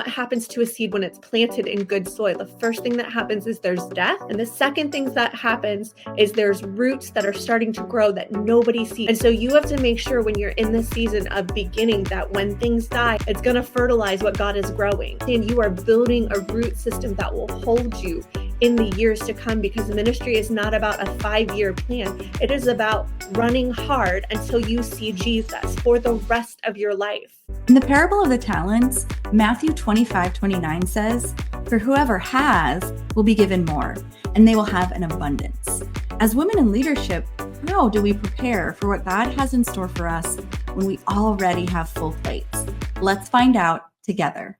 What happens to a seed when it's planted in good soil? The first thing that happens is there's death. And the second thing that happens is there's roots that are starting to grow that nobody sees. And so you have to make sure when you're in the season of beginning that when things die, it's going to fertilize what God is growing. And you are building a root system that will hold you in the years to come, because the ministry is not about a 5-year plan. It is about running hard until you see Jesus for the rest of your life. In the parable of the talents, Matthew 25:29 says, "For whoever has will be given more, and they will have an abundance." As women in leadership, how do we prepare for what God has in store for us when we already have full plates? Let's find out together.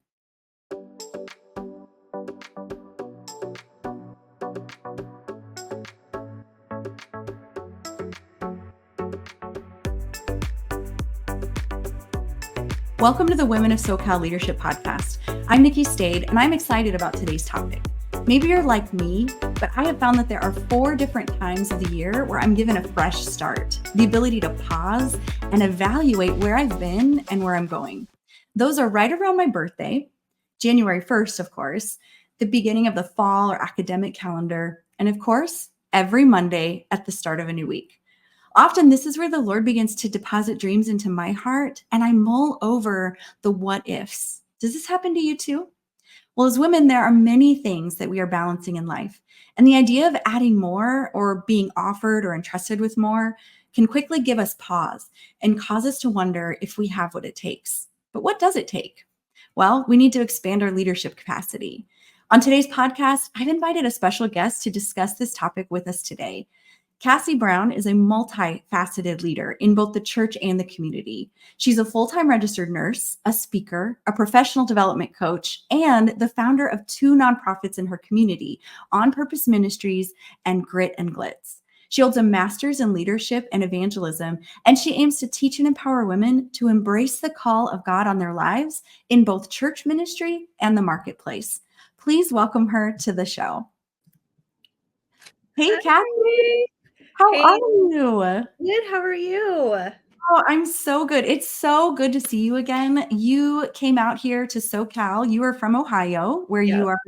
Welcome to the Women of SoCal Leadership Podcast. I'm Nicky Stade, and I'm excited about today's topic. Maybe you're like me, but I have found that there are 4 different times of the year where I'm given a fresh start, the ability to pause and evaluate where I've been and where I'm going. Those are right around my birthday, January 1st, of course, the beginning of the fall or academic calendar, and of course, every Monday at the start of a new week. Often this is where the Lord begins to deposit dreams into my heart, and I mull over the what ifs. Does this happen to you too? Well, as women, there are many things that we are balancing in life, and the idea of adding more or being offered or entrusted with more can quickly give us pause and cause us to wonder if we have what it takes. But what does it take? Well, we need to expand our leadership capacity. On today's podcast, I've invited a special guest to discuss this topic with us today. Cassie Brown is a multifaceted leader in both the church and the community. She's a full-time registered nurse, a speaker, a professional development coach, and the founder of 2 nonprofits in her community, On Purpose Ministries and Grit and Glitz. She holds a master's in leadership and evangelism, and she aims to teach and empower women to embrace the call of God on their lives in both church ministry and the marketplace. Please welcome her to the show. Hey, Cassie. How are you? Good. How are you? Oh, I'm so good. It's so good to see you again. You came out here to SoCal. You are from Ohio, where you are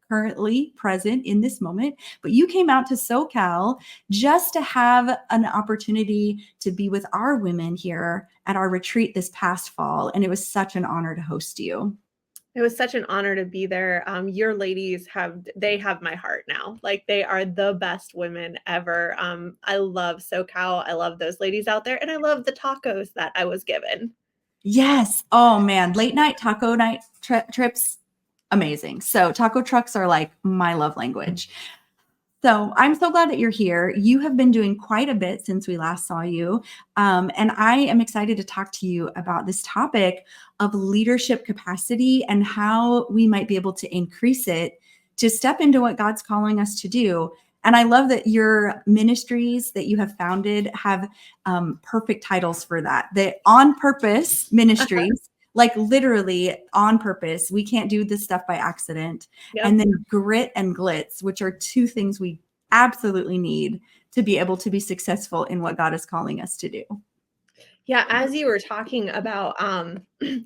currently present in this moment, but you came out to SoCal just to have an opportunity to be with our women here at our retreat this past fall. And it was such an honor to host you. It was such an honor to be there. Your ladies have my heart now. Like, they are the best women ever. I love SoCal. I love those ladies out there. And I love the tacos that I was given. Yes. Oh man. Late night taco night trips. Amazing. So taco trucks are like my love language. So I'm so glad that you're here. You have been doing quite a bit since we last saw you. And I am excited to talk to you about this topic of leadership capacity and how we might be able to increase it to step into what God's calling us to do. And I love that your ministries that you have founded have perfect titles for that. The On Purpose Ministries. Like literally on purpose. We can't do this stuff by accident. Yep. And then Grit and Glitz, which are 2 things we absolutely need to be able to be successful in what God is calling us to do. Yeah, as you were talking about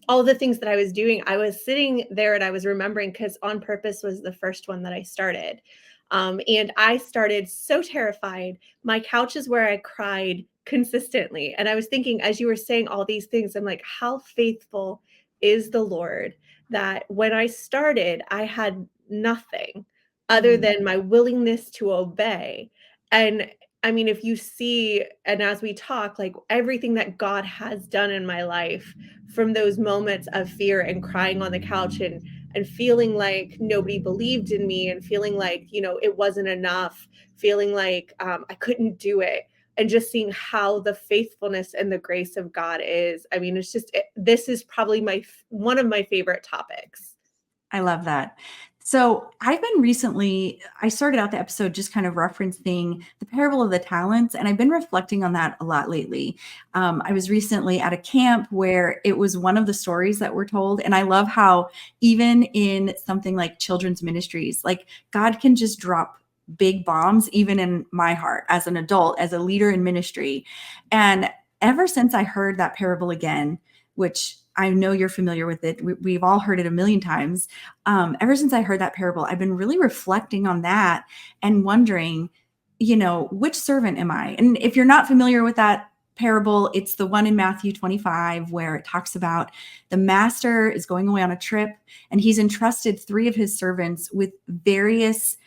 all the things that I was doing, I was sitting there and I was remembering, because On Purpose was the first one that I started. And I started so terrified. My couch is where I cried consistently. And I was thinking, as you were saying all these things, I'm like, how faithful is the Lord, that when I started, I had nothing other than my willingness to obey. And I mean, if you see, and as we talk, like everything that God has done in my life, from those moments of fear and crying on the couch and feeling like nobody believed in me, and feeling like, it wasn't enough, feeling like I couldn't do it, and just seeing how the faithfulness and the grace of God is. I mean, this is probably one of my favorite topics. I love that. So I started out the episode just kind of referencing the parable of the talents, and I've been reflecting on that a lot lately. I was recently at a camp where it was one of the stories that were told. And I love how even in something like children's ministries, like God can just drop big bombs, even in my heart as an adult, as a leader in ministry. And ever since I heard that parable again, which I know you're familiar with it. We've all heard it a million times. Ever since I heard that parable, I've been really reflecting on that and wondering, which servant am I? And if you're not familiar with that parable, it's the one in Matthew 25 where it talks about the master is going away on a trip and he's entrusted 3 of his servants with various,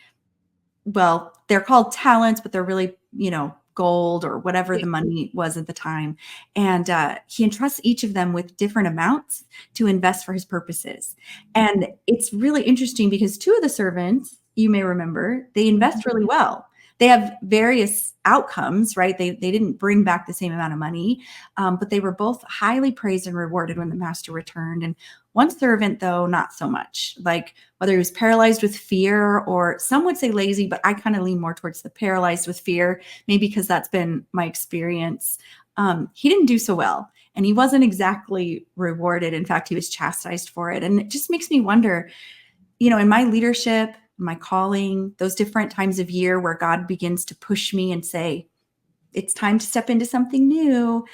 well, they're called talents, but they're really, gold or whatever the money was at the time. And he entrusts each of them with different amounts to invest for his purposes. And it's really interesting because 2 of the servants, you may remember, they invest really well. They have various outcomes, right? They didn't bring back the same amount of money, but they were both highly praised and rewarded when the master returned. And one servant, though, not so much. Like whether he was paralyzed with fear, or some would say lazy, but I kind of lean more towards the paralyzed with fear, maybe because that's been my experience. He didn't do so well, and he wasn't exactly rewarded. In fact, he was chastised for it. And it just makes me wonder, in my leadership, my calling, those different times of year where God begins to push me and say, it's time to step into something new,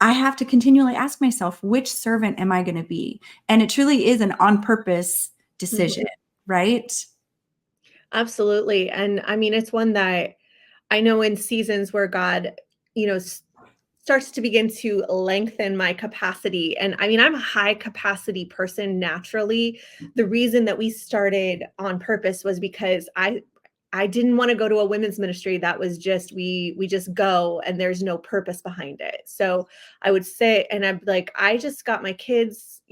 I have to continually ask myself, which servant am I going to be? And it truly is an on purpose decision, right? Absolutely. And I mean, it's one that I know in seasons where God, starts to begin to lengthen my capacity. And I mean, I'm a high capacity person naturally. The reason that we started on purpose was because I didn't want to go to a women's ministry that was just we just go and there's no purpose behind it. So I would say, and I'm like, I just got my kids,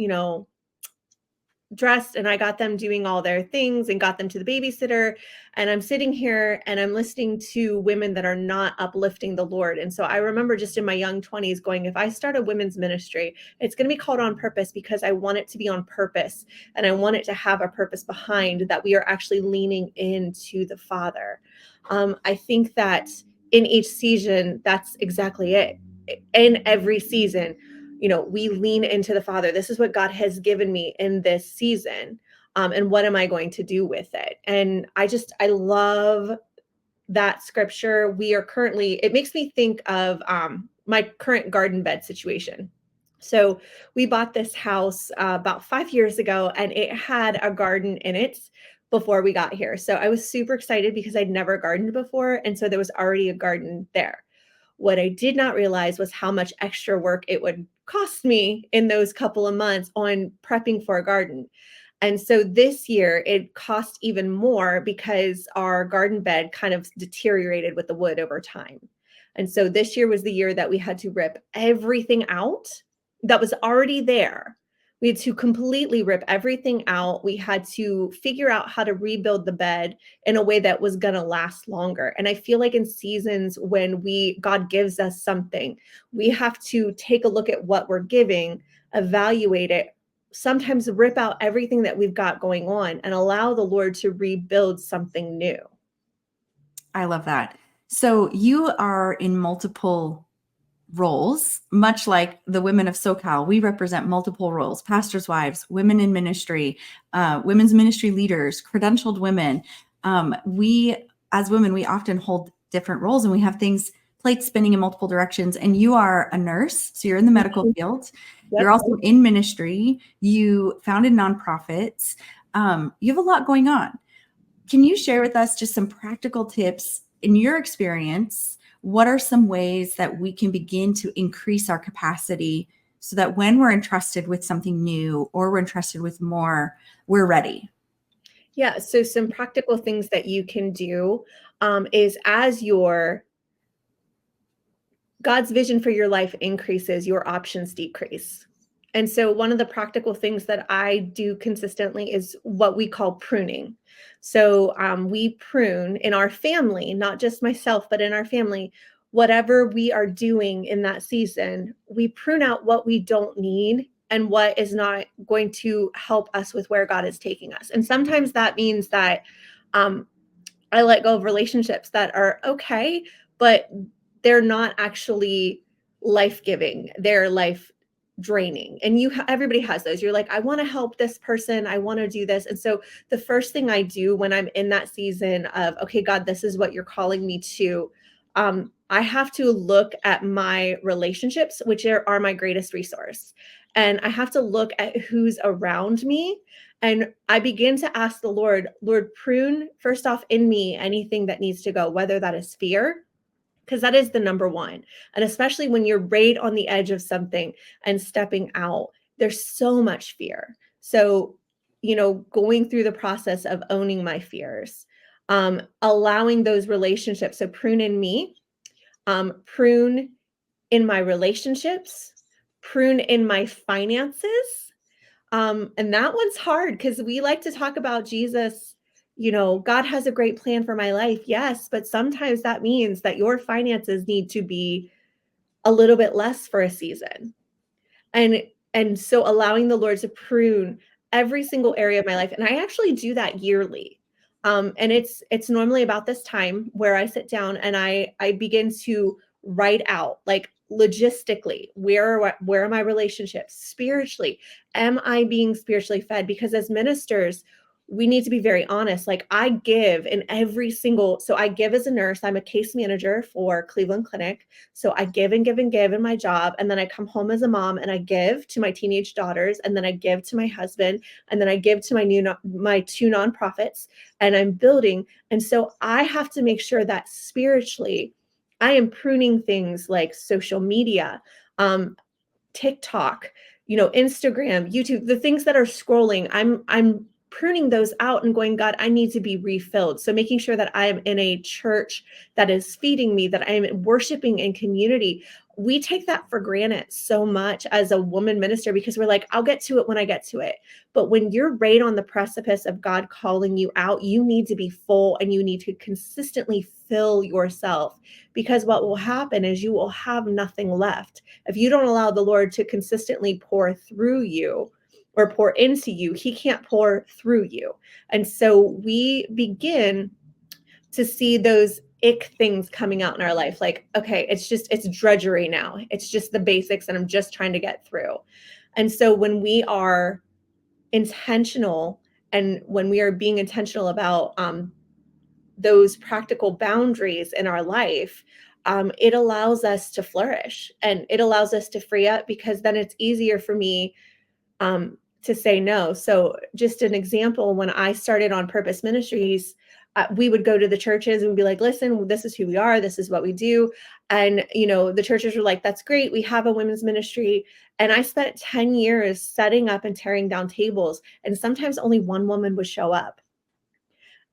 dressed and I got them doing all their things and got them to the babysitter. And I'm sitting here and I'm listening to women that are not uplifting the Lord. And so I remember just in my young 20s going, if I start a women's ministry, it's going to be called On Purpose because I want it to be on purpose. And I want it to have a purpose behind that we are actually leaning into the Father. I think that in each season, that's exactly it. In every season, we lean into the Father. This is what God has given me in this season. And what am I going to do with it? And I love that scripture. It makes me think of my current garden bed situation. So we bought this house about 5 years ago, and it had a garden in it before we got here. So I was super excited because I'd never gardened before. And so there was already a garden there. What I did not realize was how much extra work it would cost me in those couple of months on prepping for a garden. And so this year it cost even more because our garden bed kind of deteriorated with the wood over time. And so this year was the year that we had to rip everything out that was already there. We had to completely rip everything out. We had to figure out how to rebuild the bed in a way that was going to last longer. And I feel like in seasons when God gives us something, we have to take a look at what we're giving, evaluate it, sometimes rip out everything that we've got going on and allow the Lord to rebuild something new. I love that. So you are in multiple roles, much like the women of SoCal. We represent multiple roles: pastors' wives, women in ministry, women's ministry leaders, credentialed women. We, as women, we often hold different roles and we have plates spinning in multiple directions. And you are a nurse, so you're in the medical field. Yep. You're also in ministry. You founded nonprofits. You have a lot going on. Can you share with us just some practical tips in your experience? What are some ways that we can begin to increase our capacity so that when we're entrusted with something new or we're entrusted with more, we're ready? Yeah. So some practical things that you can do is as God's vision for your life increases, your options decrease. And so one of the practical things that I do consistently is what we call pruning. So we prune in our family, not just myself, but in our family, whatever we are doing in that season, we prune out what we don't need and what is not going to help us with where God is taking us. And sometimes that means that I let go of relationships that are okay, but they're not actually life-giving. They're life draining. And everybody has those. You're like, I want to help this person. I want to do this. And so the first thing I do when I'm in that season of, okay, God, this is what you're calling me to, I have to look at my relationships, which are my greatest resource. and I have to look at who's around me. And I begin to ask the Lord, Lord, prune first off in me anything that needs to go, whether that is fear, because that is the number one. And especially when you're right on the edge of something and stepping out, there's so much fear. So, going through the process of owning my fears, allowing those relationships. So prune in me, prune in my relationships, prune in my finances. And that one's hard because we like to talk about Jesus. God has a great plan for my life. Yes, but sometimes that means that your finances need to be a little bit less for a season. And so allowing the Lord to prune every single area of my life. And I actually do that yearly. And it's normally about this time where I sit down and I begin to write out, like, logistically, where are my relationships spiritually? Am I being spiritually fed? Because as ministers, we need to be very honest. Like, I give in so I give as a nurse. I'm a case manager for Cleveland Clinic. So I give and give and give in my job. And then I come home as a mom and I give to my teenage daughters. And then I give to my husband. And then I give to my two nonprofits, and I'm building. And so I have to make sure that spiritually I am pruning things like social media, TikTok, Instagram, YouTube, the things that are scrolling. I'm pruning those out and going, God, I need to be refilled. So making sure that I am in a church that is feeding me, that I am worshiping in community. We take that for granted so much as a woman minister because we're like, I'll get to it when I get to it. But when you're right on the precipice of God calling you out, you need to be full and you need to consistently fill yourself, because what will happen is you will have nothing left. If you don't allow the Lord to consistently pour through you or pour into you, he can't pour through you. And so we begin to see those ick things coming out in our life. Like, okay, it's drudgery now. It's just the basics and I'm just trying to get through. And so when we are intentional and when we are being intentional about those practical boundaries in our life, it allows us to flourish and it allows us to free up, because then it's easier for me to say no. So just an example, when I started On Purpose Ministries, we would go to the churches and be like, listen, this is who we are. This is what we do. And, the churches were like, that's great. We have a women's ministry. And I spent 10 years setting up and tearing down tables. And sometimes only one woman would show up.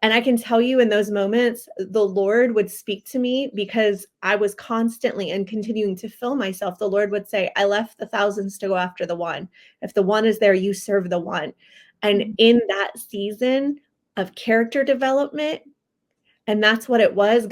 And I can tell you in those moments, the Lord would speak to me because I was constantly and continuing to fill myself. The Lord would say, I left the thousands to go after the one. If the one is there, you serve the one. And in that season of character development, and that's what it was,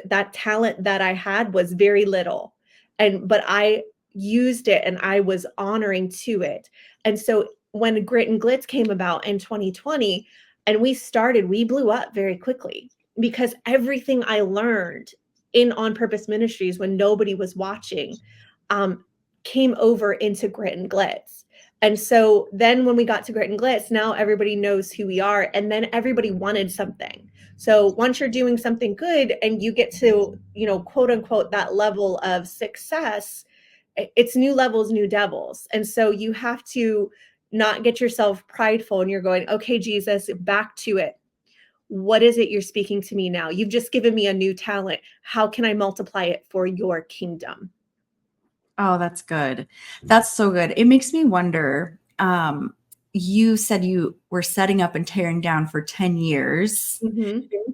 that talent that I had was very little. But I used it and I was honoring to it. And so when Grit and Glitz came about in 2020, and we blew up very quickly because everything I learned in On Purpose Ministries when nobody was watching came over into Grit and Glitz. And so then when we got to Grit and Glitz, now everybody knows who we are. And then everybody wanted something. So once you're doing something good and you get to, quote unquote, that level of success, it's new levels, new devils. And so you have to not get yourself prideful and you're going, okay, Jesus, back to it. What is it you're speaking to me now? You've just given me a new talent. How can I multiply it for your kingdom? Oh, that's good. That's so good. It makes me wonder. You said you were setting up and tearing down for 10 years. Mm-hmm.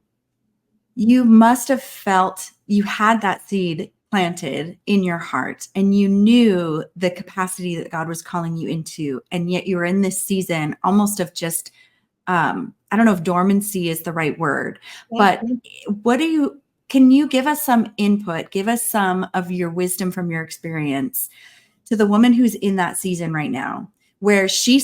You must have felt you had that seed planted in your heart and you knew the capacity that God was calling you into. And yet you were in this season almost of just, I don't know if dormancy is the right word, but can you give us some input, give us some of your wisdom from your experience to the woman who's in that season right now, where she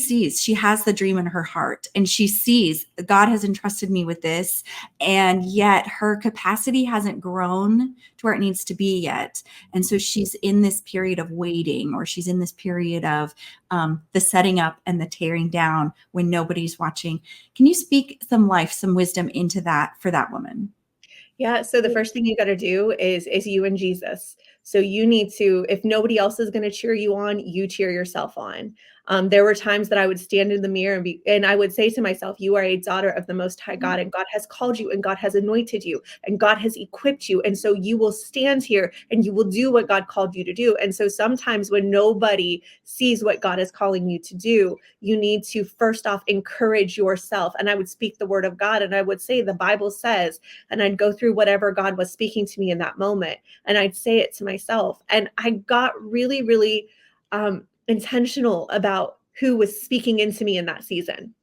has the dream in her heart and she sees God has entrusted me with this. And yet her capacity hasn't grown to where it needs to be yet. And so she's in this period of waiting, or she's in this period of the setting up and the tearing down when nobody's watching. Can you speak some life, some wisdom into that for that woman? Yeah, so the first thing you got to do is you and Jesus. So you need to, if nobody else is going to cheer you on, you cheer yourself on. There were times that I would stand in the mirror and I would say to myself, "You are a daughter of the Most High God, and God has called you, and God has anointed you, and God has equipped you, and so you will stand here and you will do what God called you to do." And so sometimes when nobody sees what God is calling you to do, you need to first off encourage yourself. And I would speak the word of God, and I would say, "The Bible says," and I'd go through whatever God was speaking to me in that moment, and I'd say it to myself. And I got really, really intentional about who was speaking into me in that season.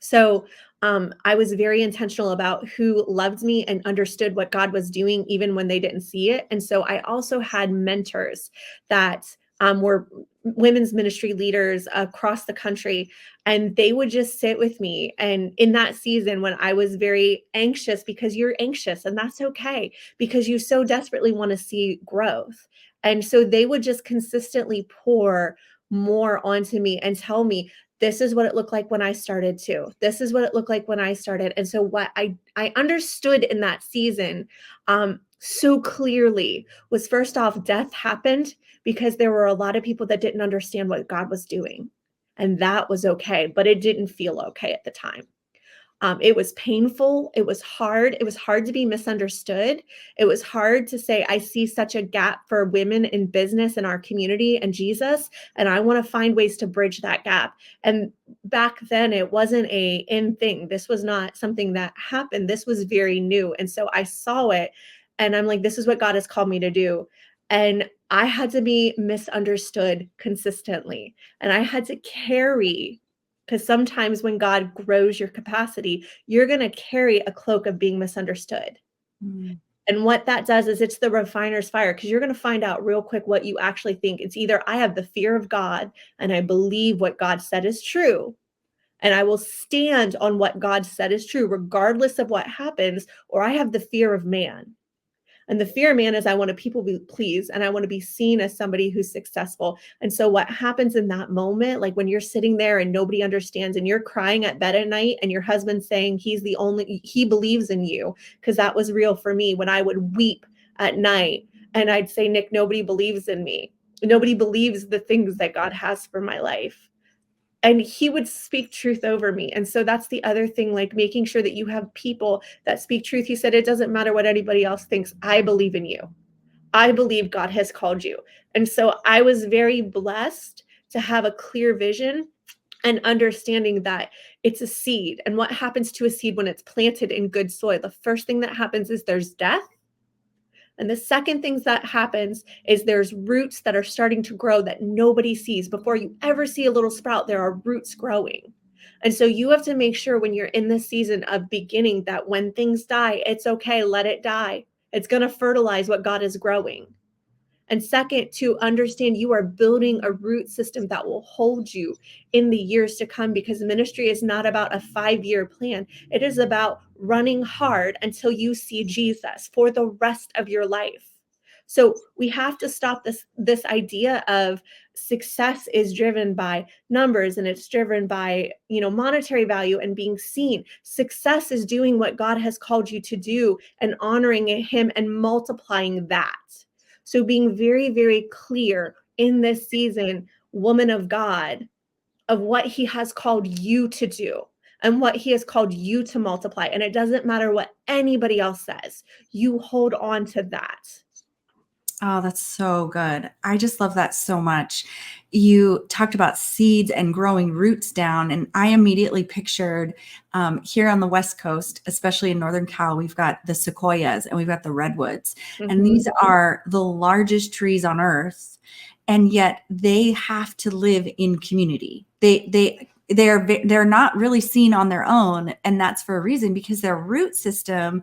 So I was very intentional about who loved me and understood what God was doing, even when they didn't see it. And so I also had mentors that were women's ministry leaders across the country, and they would just sit with me. And in that season, when I was very anxious, because you're anxious, and that's okay, because you so desperately want to see growth. And so they would just consistently pour more onto me and tell me, this is what it looked like when I started too. This is what it looked like when I started. And so what I understood in that season so clearly was, first off, death happened because there were a lot of people that didn't understand what God was doing. And that was okay, but it didn't feel okay at the time. It was painful. It was hard. It was hard to be misunderstood. It was hard to say, I see such a gap for women in business in our community and Jesus, and I want to find ways to bridge that gap. And back then, it wasn't a in thing. This was not something that happened. This was very new. And so I saw it, and I'm like, this is what God has called me to do. And I had to be misunderstood consistently, and I had to carry, because sometimes when God grows your capacity, you're going to carry a cloak of being misunderstood. Mm. And what that does is it's the refiner's fire, because you're going to find out real quick what you actually think. It's either I have the fear of God and I believe what God said is true, and I will stand on what God said is true, regardless of what happens, or I have the fear of man. And the fear of man is I want to people be pleased, and I want to be seen as somebody who's successful. And so what happens in that moment, like when you're sitting there and nobody understands, and you're crying at bed at night, and your husband's saying he believes in you, because that was real for me when I would weep at night and I'd say, Nick, nobody believes in me. Nobody believes the things that God has for my life. And he would speak truth over me. And so that's the other thing, like making sure that you have people that speak truth. He said, it doesn't matter what anybody else thinks. I believe in you. I believe God has called you. And so I was very blessed to have a clear vision and understanding that it's a seed. And what happens to a seed when it's planted in good soil? The first thing that happens is there's death. And the second thing that happens is there's roots that are starting to grow that nobody sees. Before you ever see a little sprout, there are roots growing. And so you have to make sure when you're in this season of beginning that when things die, it's okay, let it die. It's going to fertilize what God is growing. And second, to understand you are building a root system that will hold you in the years to come, because ministry is not about a 5-year plan. It is about running hard until you see Jesus for the rest of your life. So we have to stop this idea of success is driven by numbers, and it's driven by, monetary value and being seen. Success is doing what God has called you to do and honoring him and multiplying that. So being very, very clear in this season, woman of God, of what he has called you to do and what he has called you to multiply. And it doesn't matter what anybody else says. You hold on to that. Oh, that's so good. I just love that so much. You talked about seeds and growing roots down, and I immediately pictured here on the West Coast, especially in Northern Cal, we've got the sequoias and we've got the redwoods, and these are the largest trees on earth, and yet they have to live in community. They're not really seen on their own, and that's for a reason, because their root system,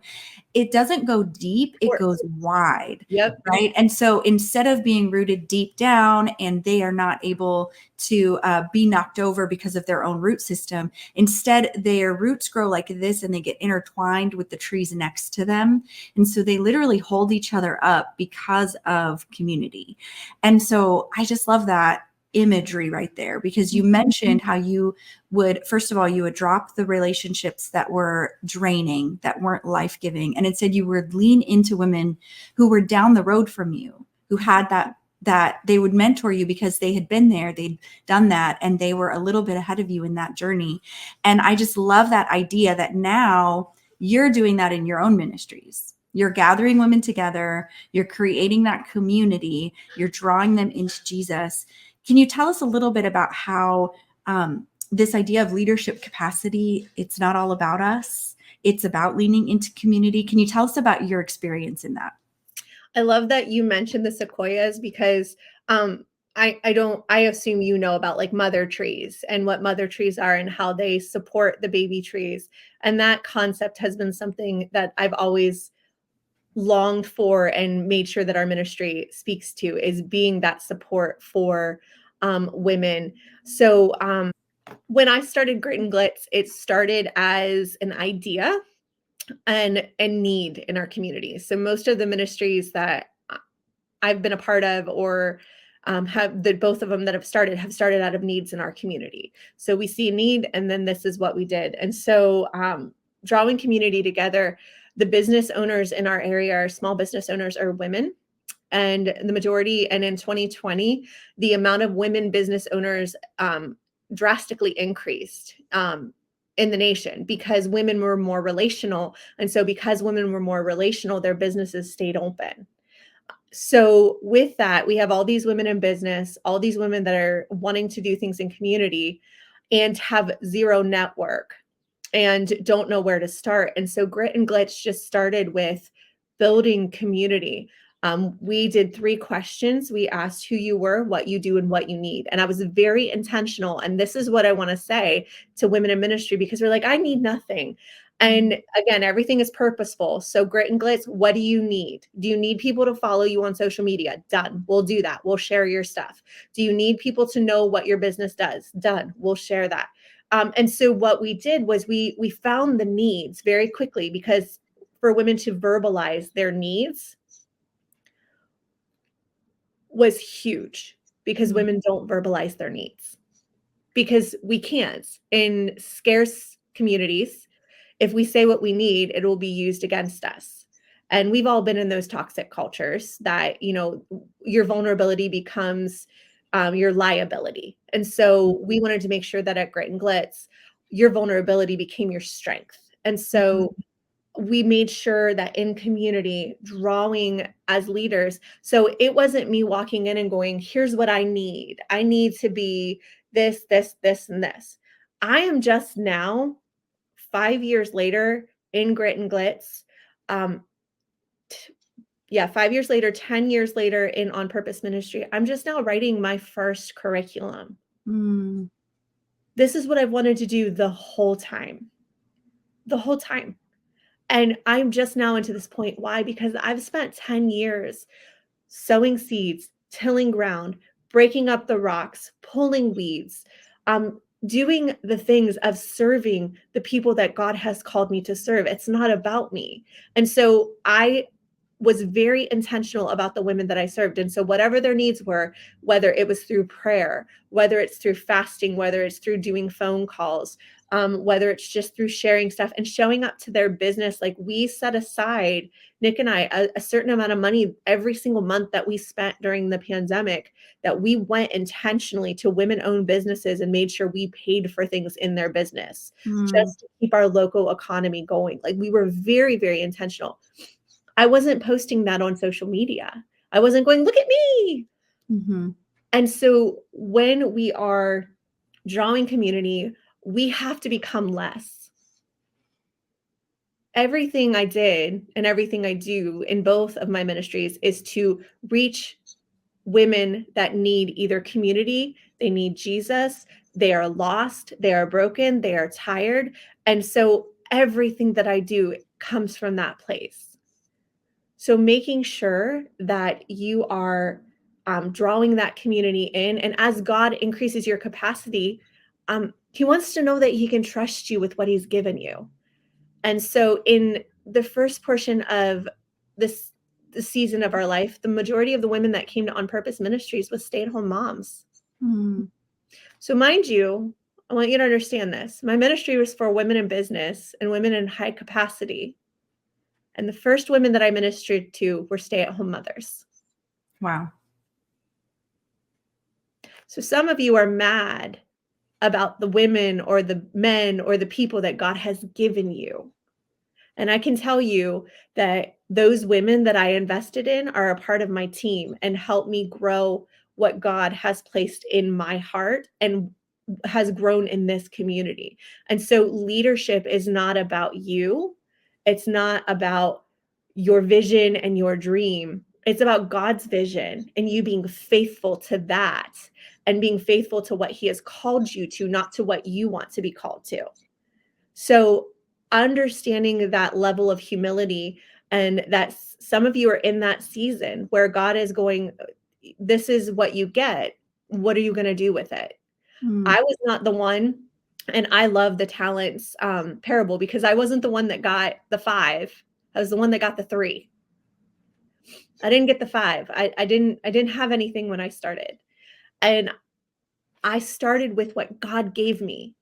it doesn't go deep, it goes wide. Yep. Right. And so instead of being rooted deep down and they are not able to be knocked over because of their own root system, instead their roots grow like this and they get intertwined with the trees next to them. And so they literally hold each other up because of community. And so I just love that. imagery right there, because you mentioned how you would, first of all, you would drop the relationships that were draining, that weren't life-giving, and instead you would lean into women who were down the road from you, who had that they would mentor you because they had been there, they'd done that, and they were a little bit ahead of you in that journey. And I just love that idea that now you're doing that in your own ministries. You're gathering women together, you're creating that community, you're drawing them into Jesus. Can you tell us a little bit about how this idea of leadership capacity, it's not all about us, it's about leaning into community? Can you tell us about your experience in that? I love that you mentioned the sequoias because I assume you know about like mother trees and what mother trees are and how they support the baby trees. And that concept has been something that I've always longed for and made sure that our ministry speaks to, is being that support for women. So when I started Grit and Glitz, it started as an idea and a need in our community. So most of the ministries that I've been a part of, or have the both of them that have started out of needs in our community. So we see a need, and then this is what we did. And so drawing community together, the business owners in our area, our small business owners, are women. And the majority, and in 2020, the amount of women business owners drastically increased in the nation because women were more relational. And so because women were more relational, their businesses stayed open. So with that, we have all these women in business, all these women that are wanting to do things in community and have zero network and don't know where to start. And so Grit and Glitch just started with building community. We did 3 questions. We asked who you were, what you do, and what you need. And I was very intentional. And this is what I want to say to women in ministry, because we're like, I need nothing. And again, everything is purposeful. So Grit and Glitz, what do you need? Do you need people to follow you on social media? Done. We'll do that. We'll share your stuff. Do you need people to know what your business does? Done. We'll share that. And so what we did was we found the needs very quickly, because for women to verbalize their needs was huge, because women don't verbalize their needs, because we can't. In scarce communities, if we say what we need, it will be used against us. And we've all been in those toxic cultures that, you know, your vulnerability becomes your liability. And so we wanted to make sure that at Grit and Glitz, your vulnerability became your strength. And so we made sure that in community, drawing as leaders. So it wasn't me walking in and going, here's what I need. I need to be this, this, this, and this. I am just now, 5 years later in Grit and Glitz, 5 years later, 10 years later in On Purpose Ministry, I'm just now writing my first curriculum. This is what I've wanted to do the whole time. And I'm just now into this point. Why? Because I've spent 10 years sowing seeds, tilling ground, breaking up the rocks, pulling weeds, doing the things of serving the people that God has called me to serve. It's not about me. And so I was very intentional about the women that I served. And so whatever their needs were, whether it was through prayer, whether it's through fasting, whether it's through doing phone calls, whether it's just through sharing stuff and showing up to their business, like we set aside, Nick and I, a certain amount of money every single month that we spent during the pandemic, that we went intentionally to women-owned businesses and made sure we paid for things in their business just to keep our local economy going. Like we were very, very intentional. I wasn't posting that on social media. I wasn't going, look at me. And so when we are drawing community, we have to become less. Everything I did and everything I do in both of my ministries is to reach women that need either community, they need Jesus, they are lost, they are broken, they are tired. And so everything that I do comes from that place. So making sure that you are drawing that community in, and as God increases your capacity, he wants to know that he can trust you with what he's given you. And so in the first portion of the season of our life, the majority of the women that came to On Purpose Ministries was stay-at-home moms. Mm. So mind you, I want you to understand this. My ministry was for women in business and women in high capacity. And the first women that I ministered to were stay-at-home mothers. Wow. So some of you are mad about the women or the men or the people that God has given you. And I can tell you that those women that I invested in are a part of my team and help me grow what God has placed in my heart and has grown in this community. And so leadership is not about you. It's not about your vision and your dream. It's about God's vision and you being faithful to that and being faithful to what he has called you to, not to what you want to be called to. So understanding that level of humility and that some of you are in that season where God is going, this is what you get. What are you going to do with it? Mm. I was not the one, and I love the talents parable because I wasn't the one that got the 5. I was the one that got the 3. I didn't get the 5. I didn't have anything when I started. And I started with what God gave me.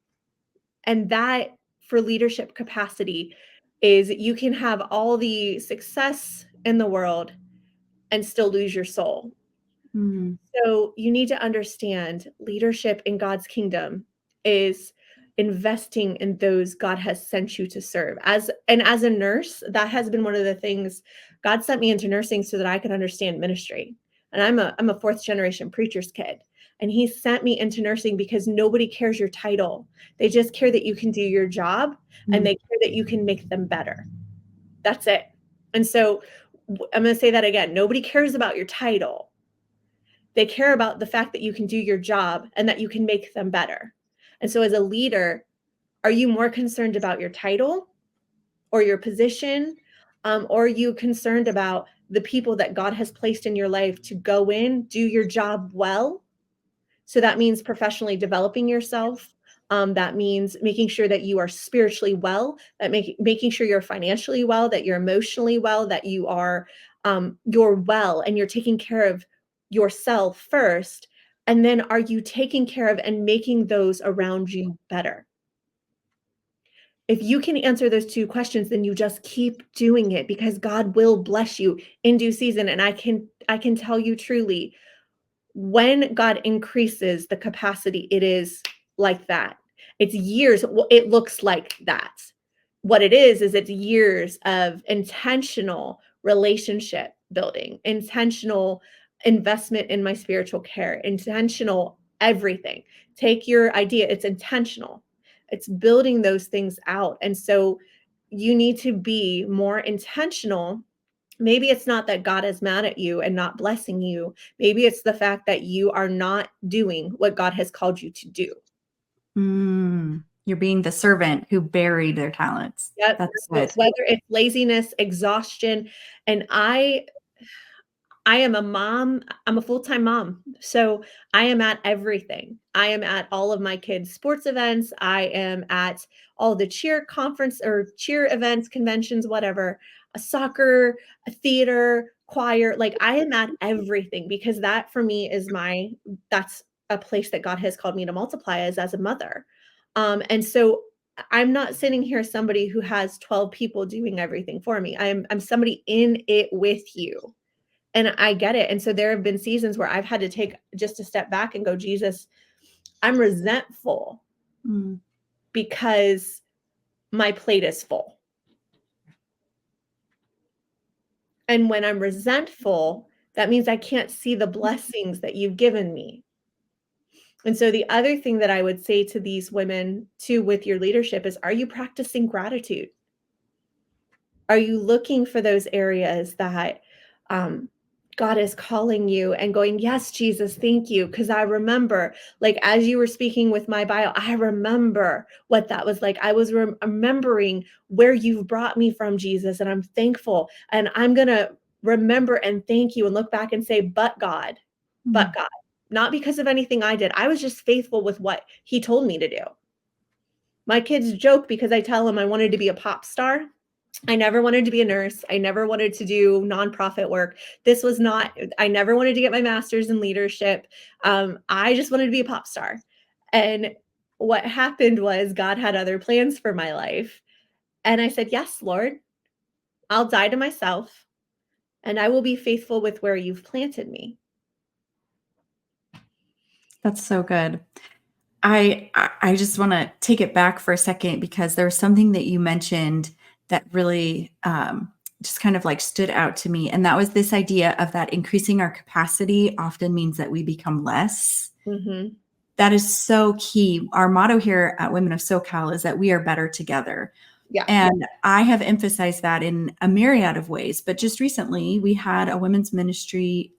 And that for leadership capacity is you can have all the success in the world and still lose your soul. Mm. So you need to understand leadership in God's kingdom is investing in those God has sent you to serve. As a nurse, that has been one of the things God sent me into nursing so that I could understand ministry. And I'm a fourth generation preacher's kid. And he sent me into nursing because nobody cares your title. They just care that you can do your job and Mm. they care that you can make them better. That's it. And so I'm going to say that again. Nobody cares about your title. They care about the fact that you can do your job and that you can make them better. And so as a leader, are you more concerned about your title or your position? Or are you concerned about the people that God has placed in your life to go in, do your job well? So that means professionally developing yourself. That means making sure that you are spiritually well, that making sure you're financially well, that you're emotionally well, that you're well and you're taking care of yourself first. And then are you taking care of and making those around you better? If you can answer those 2 questions, then you just keep doing it because God will bless you in due season. And I can tell you truly, when God increases the capacity, it is like that. It's years. Well, it looks like that. What it is it's years of intentional relationship building, intentional investment in my spiritual care, intentional everything. Take your idea, it's intentional. It's building those things out. And so you need to be more intentional. Maybe it's not that God is mad at you and not blessing you. Maybe it's the fact that you are not doing what God has called you to do. Mm. You're being the servant who buried their talents. Yep. That's So good. whether it's laziness, exhaustion, and I am a mom. I'm a full-time mom. So I am at everything. I am at all of my kids' sports events. I am at all the cheer conference or cheer events, conventions, whatever, a soccer, a theater, choir. Like I am at everything because that for me is that's a place that God has called me to multiply as a mother. And so I'm not sitting here somebody who has 12 people doing everything for me. I'm somebody in it with you. And I get it. And so there have been seasons where I've had to take just a step back and go, Jesus, I'm resentful Mm. because my plate is full. And when I'm resentful, that means I can't see the blessings that you've given me. And so the other thing that I would say to these women too with your leadership is, are you practicing gratitude? Are you looking for those areas that God is calling you and going, yes, Jesus, thank you. Because I remember, like, as you were speaking with my bio, I remember what that was like. I was remembering where you've brought me from, Jesus, and I'm thankful. And I'm going to remember and thank you and look back and say, but Mm. God, not because of anything I did. I was just faithful with what he told me to do. My kids joke because I tell them I wanted to be a pop star. I never wanted to be a nurse. I never wanted to do nonprofit work. I never wanted to get my master's in leadership. I just wanted to be a pop star. And what happened was God had other plans for my life. And I said, yes, Lord, I'll die to myself and I will be faithful with where you've planted me. That's so good. I just want to take it back for a second because there was something that you mentioned that really just kind of like stood out to me. And that was this idea of that increasing our capacity often means that we become less. Mm-hmm. That is so key. Our motto here at Women of SoCal is that we are better together. Yeah. And I have emphasized that in a myriad of ways. But just recently, we had a women's ministry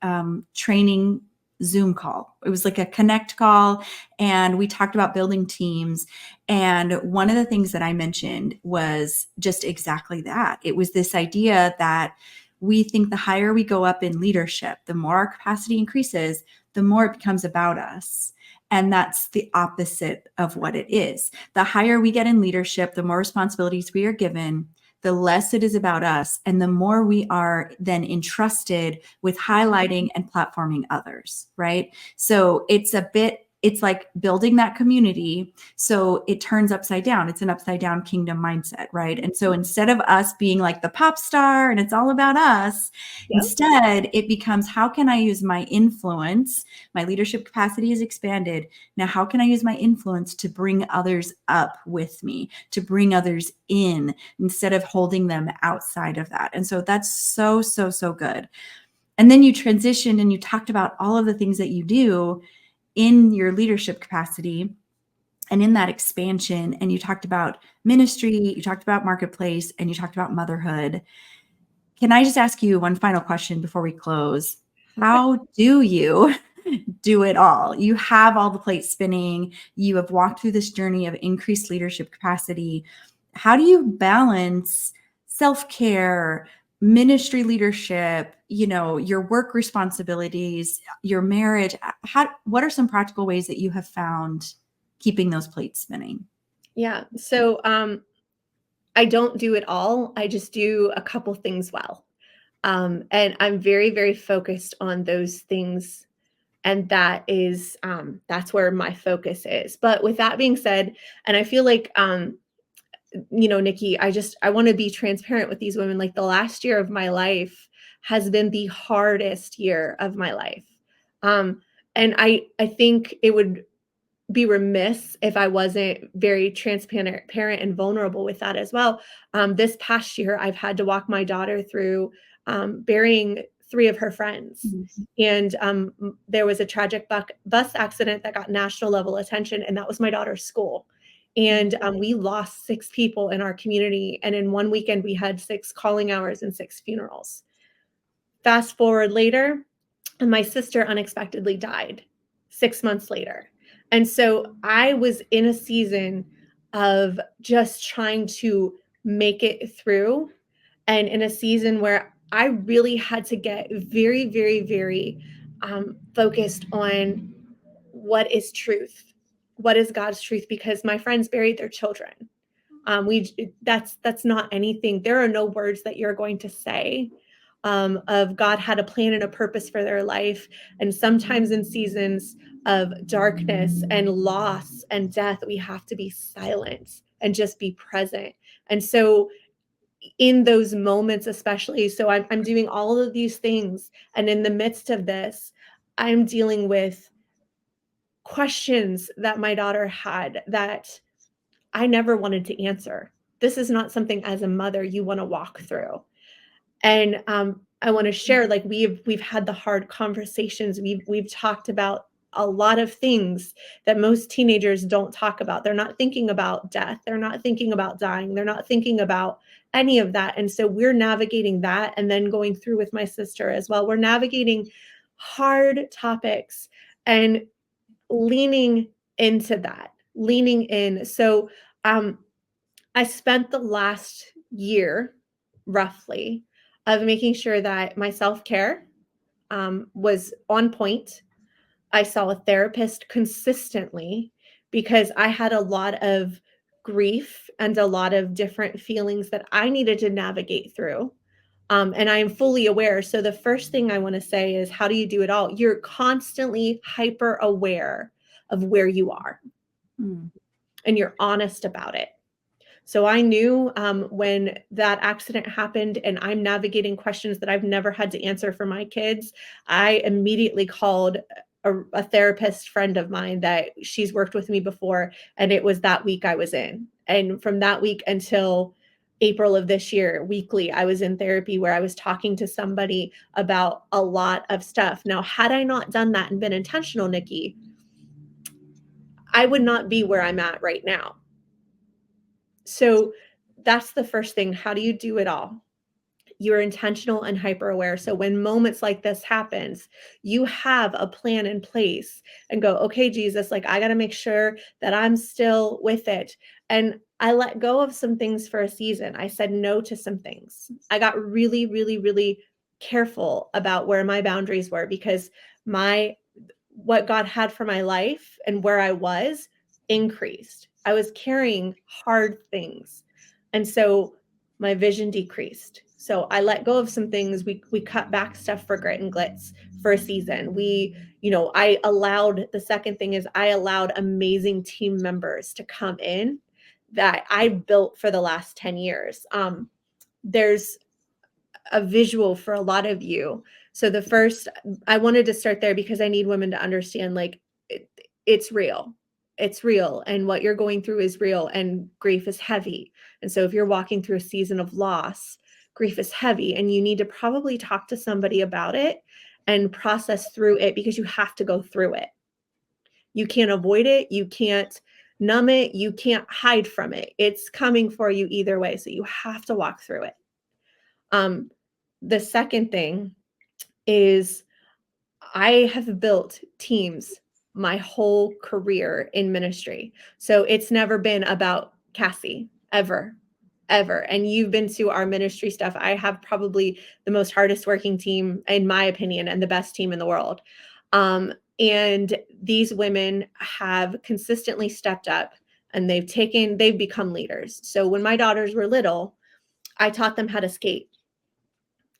training Zoom call. It was like a connect call, and we talked about building teams. And one of the things that I mentioned was just exactly that. It was this idea that we think the higher we go up in leadership, the more our capacity increases, the more it becomes about us. And that's the opposite of what it is. The higher we get in leadership, the more responsibilities we are given, the less it is about us, and the more we are then entrusted with highlighting and platforming others, right? So it's like building that community. So it turns upside down. It's an upside down kingdom mindset, right? And so instead of us being like the pop star and it's all about us, Yep. instead it becomes, how can I use my influence? My leadership capacity is expanded. Now, how can I use my influence to bring others up with me, to bring others in instead of holding them outside of that? And so that's so, so, so good. And then you transitioned and you talked about all of the things that you do in your leadership capacity and in that expansion. And you talked about ministry, you talked about marketplace, and you talked about motherhood. Can I just ask you one final question before we close? How do you do it all? You have all the plates spinning. You have walked through this journey of increased leadership capacity. How do you balance self-care, ministry leadership, your work responsibilities, your marriage? What are some practical ways that you have found keeping those plates spinning? Yeah. So I don't do it all. I just do a couple things well. And I'm very, very focused on those things. And that's where my focus is. But with that being said, and I feel like, Nikki, I want to be transparent with these women. Like the last year of my life has been the hardest year of my life. And I think it would be remiss if I wasn't very transparent and vulnerable with that as well. This past year, I've had to walk my daughter through burying three of her friends. Mm-hmm. And there was a tragic bus accident that got national level attention, and that was my daughter's school. And we lost 6 people in our community. And in one weekend, we had 6 calling hours and 6 funerals. Fast forward later, and my sister unexpectedly died 6 months later. And so I was in a season of just trying to make it through, and in a season where I really had to get very, very, very focused on what is truth, what is God's truth, because my friends buried their children. That's not anything. There are no words that you're going to say of God had a plan and a purpose for their life. And sometimes in seasons of darkness and loss and death, we have to be silent and just be present. And so in those moments, especially, so I'm doing all of these things. And in the midst of this, I'm dealing with questions that my daughter had that I never wanted to answer. This is not something as a mother you want to walk through. And I want to share, like we've had the hard conversations. We've talked about a lot of things that most teenagers don't talk about. They're not thinking about death. They're not thinking about dying. They're not thinking about any of that. And so we're navigating that, and then going through with my sister as well. We're navigating hard topics and leaning into that, leaning in. So I spent the last year roughly of making sure that my self-care was on point. I saw a therapist consistently because I had a lot of grief and a lot of different feelings that I needed to navigate through. And I am fully aware. So the first thing I want to say is, how do you do it all? You're constantly hyper aware of where you are, and you're honest about it. So I knew when that accident happened and I'm navigating questions that I've never had to answer for my kids, I immediately called a therapist friend of mine that she's worked with me before. And it was that week I was in. And from that week until April of this year, weekly, I was in therapy where I was talking to somebody about a lot of stuff. Now, had I not done that and been intentional, Nikki, I would not be where I'm at right now. So that's the first thing. How do you do it all? You're intentional and hyper aware. So when moments like this happens, you have a plan in place and go, okay, Jesus, like I got to make sure that I'm still with it. And I let go of some things for a season. I said no to some things. I got really, really, really careful about where my boundaries were, because what God had for my life and where I was increased. I was carrying hard things. And so my vision decreased. So I let go of some things. We cut back stuff for grit and glitz for a season. The second thing is I allowed amazing team members to come in that I built for the last 10 years. There's a visual for a lot of you. So I wanted to start there because I need women to understand, like, it's real. It's real. And what you're going through is real, and grief is heavy. And so if you're walking through a season of loss, grief is heavy, and you need to probably talk to somebody about it and process through it, because you have to go through it. You can't avoid it. You can't numb it. You can't hide from it. It's coming for you either way. So you have to walk through it. The second thing is I have built teams my whole career in ministry. So it's never been about Cassie, ever. And you've been to our ministry stuff. I have probably the most hardest working team, in my opinion, and the best team in the world. And these women have consistently stepped up, and they've become leaders. So when my daughters were little, I taught them how to skate.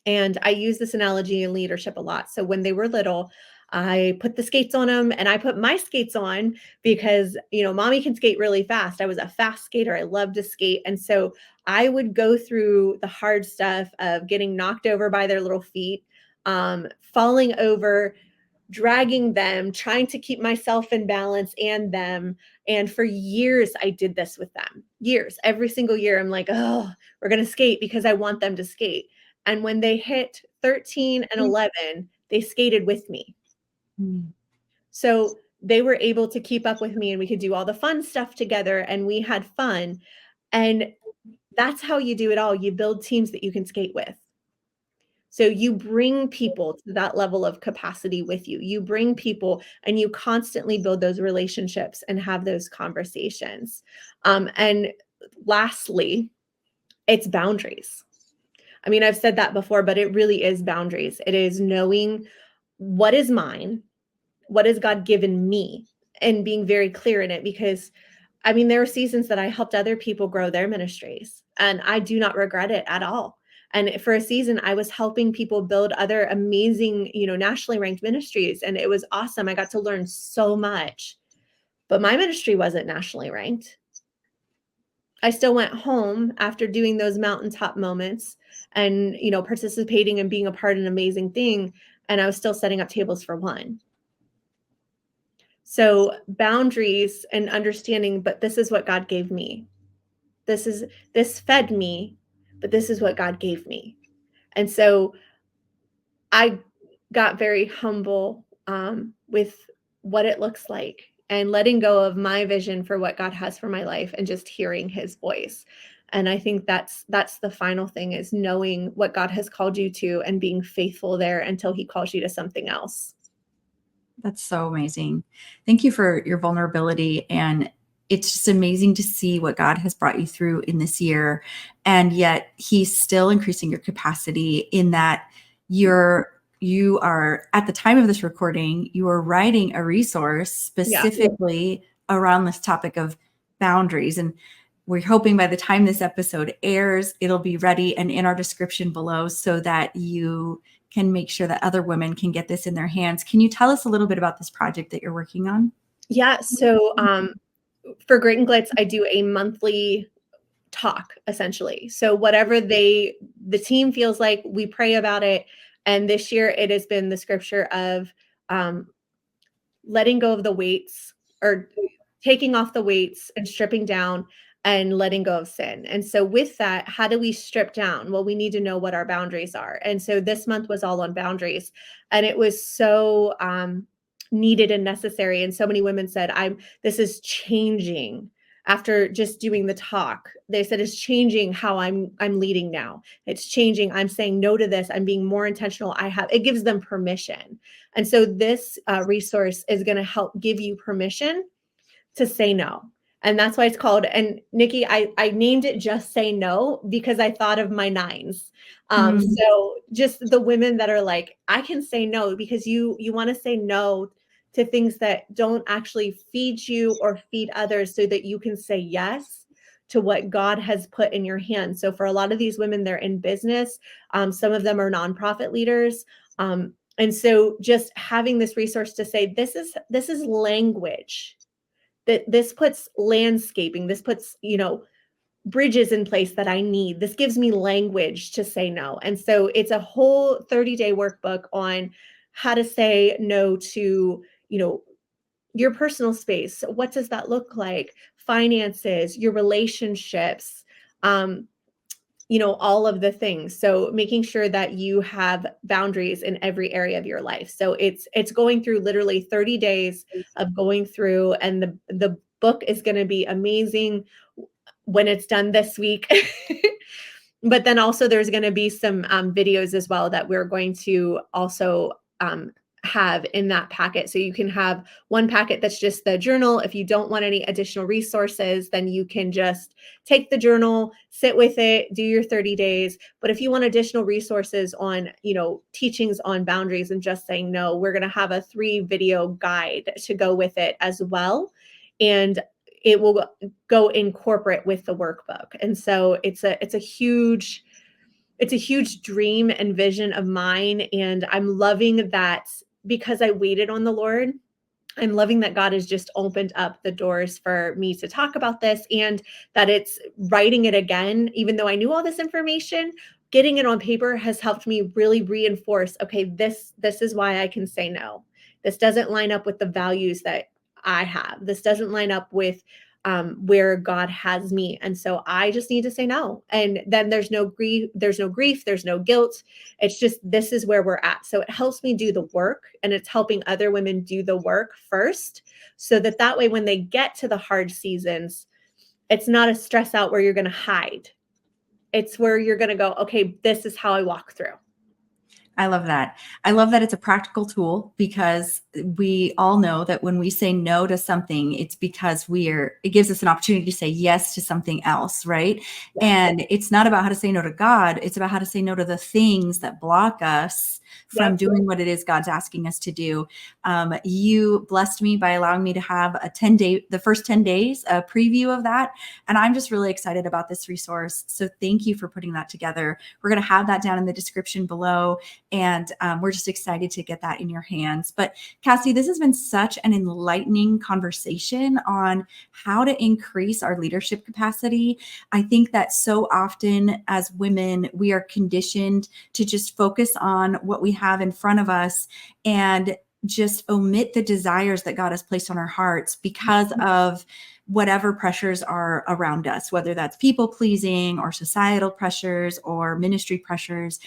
And I use this analogy in leadership a lot. So when they were little, I put the skates on them, and I put my skates on because, mommy can skate really fast. I was a fast skater. I loved to skate. And so I would go through the hard stuff of getting knocked over by their little feet, falling over, dragging them, trying to keep myself in balance and them. And for years, I did this with them. Years, every single year, I'm like, oh, we're going to skate because I want them to skate. And when they hit 13 and 11, they skated with me. So they were able to keep up with me, and we could do all the fun stuff together, and we had fun. And that's how you do it all. You build teams that you can skate with. So you bring people to that level of capacity with you. You bring people, and you constantly build those relationships and have those conversations. And lastly, it's boundaries. I mean, I've said that before, but it really is boundaries. It is knowing what is mine, what has God given me, and being very clear in it. Because, I mean, there were seasons that I helped other people grow their ministries, and I do not regret it at all. And for a season, I was helping people build other amazing, nationally ranked ministries, and it was awesome. I got to learn so much, but my ministry wasn't nationally ranked. I still went home after doing those mountaintop moments and, participating and being a part of an amazing thing. And I was still setting up tables for one. So boundaries and understanding, but this is what God gave me. This fed me, but this is what God gave me. And so I got very humble with what it looks like, and letting go of my vision for what God has for my life, and just hearing his voice. And I think that's the final thing, is knowing what God has called you to and being faithful there until he calls you to something else. That's so amazing. Thank you for your vulnerability. And it's just amazing to see what God has brought you through in this year. And yet he's still increasing your capacity, in that you are, at the time of this recording, you are writing a resource specifically around this topic of boundaries. And we're hoping by the time this episode airs, it'll be ready and in our description below so that you can make sure that other women can get this in their hands. Can you tell us a little bit about this project that you're working on? Yeah. So for Great and Glitz, I do a monthly talk essentially. So whatever the team feels like, we pray about it. And this year it has been the scripture of letting go of the weights, or taking off the weights and stripping down and letting go of sin. And so with that, how do we strip down? Well, we need to know what our boundaries are. And so this month was all on boundaries, and it was so needed and necessary. And so many women said, this is changing. After just doing the talk, they said, it's changing how I'm leading now. It's changing. I'm saying no to this. I'm being more intentional. It gives them permission. And so this resource is going to help give you permission to say no. And that's why it's called, and Nikki, I named it Just Say No because I thought of my nines. So just the women that are like, I can say no, because you want to say no to things that don't actually feed you or feed others, so that you can say yes to what God has put in your hands. So for a lot of these women, they're in business. Some of them are nonprofit leaders. And so just having this resource to say, this is language, that this puts landscaping, this puts, bridges in place that I need. This gives me language to say no. And so it's a whole 30-day workbook on how to say no to, your personal space. What does that look like? Finances, your relationships, all of the things. So making sure that you have boundaries in every area of your life. So it's going through literally 30 days of going through, and the book is going to be amazing when it's done this week. But then also there's going to be some videos as well that we're going to also have in that packet. So you can have one packet that's just the journal. If you don't want any additional resources, then you can just take the journal, sit with it, do your 30 days. But if you want additional resources on, teachings on boundaries and just saying no, we're going to have a 3-video guide to go with it as well. And it will go in corporate with the workbook. And so it's a huge dream and vision of mine. And I'm loving that, because I waited on the Lord. I'm loving that God has just opened up the doors for me to talk about this, and that it's writing it again. Even though I knew all this information, getting it on paper has helped me really reinforce, okay, this is why I can say no. This doesn't line up with the values that I have. This doesn't line up with where God has me. And so I just need to say no. And then there's no grief, there's no guilt. It's just, this is where we're at. So it helps me do the work, and it's helping other women do the work first, so that way, when they get to the hard seasons, it's not a stress out where you're going to hide. It's where you're going to go, okay, this is how I walk through. I love that. I love that it's a practical tool, because we all know that when we say no to something, it's because it gives us an opportunity to say yes to something else, right? Yeah. And it's not about how to say no to God. It's about how to say no to the things that block us from doing what it is God's asking us to do. You blessed me by allowing me to have the first 10 days, a preview of that. And I'm just really excited about this resource. So thank you for putting that together. We're going to have that down in the description below. And we're just excited to get that in your hands. But Cassie, this has been such an enlightening conversation on how to increase our leadership capacity. I think that so often as women, we are conditioned to just focus on what we have in front of us and just omit the desires that God has placed on our hearts because of whatever pressures are around us, whether that's people pleasing or societal pressures or ministry pressures,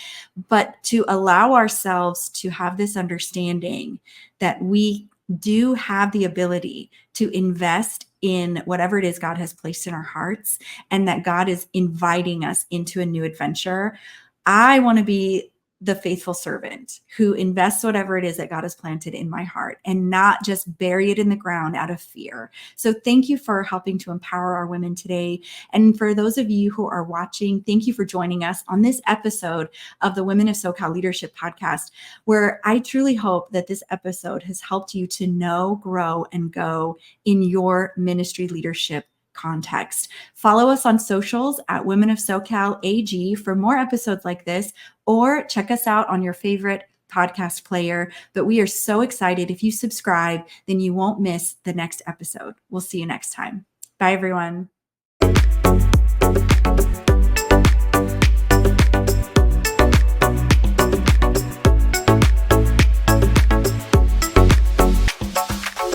but to allow ourselves to have this understanding that we do have the ability to invest in whatever it is God has placed in our hearts, and that God is inviting us into a new adventure. I want to be the faithful servant who invests whatever it is that God has planted in my heart, and not just bury it in the ground out of fear. So thank you for helping to empower our women today. And for those of you who are watching, thank you for joining us on this episode of the Women of SoCal Leadership Podcast, where I truly hope that this episode has helped you to know, grow, and go in your ministry leadership context. Follow us on socials at Women of SoCal AG for more episodes like this, or check us out on your favorite podcast player. But we are so excited. If you subscribe, then you won't miss the next episode. We'll see you next time. Bye, everyone.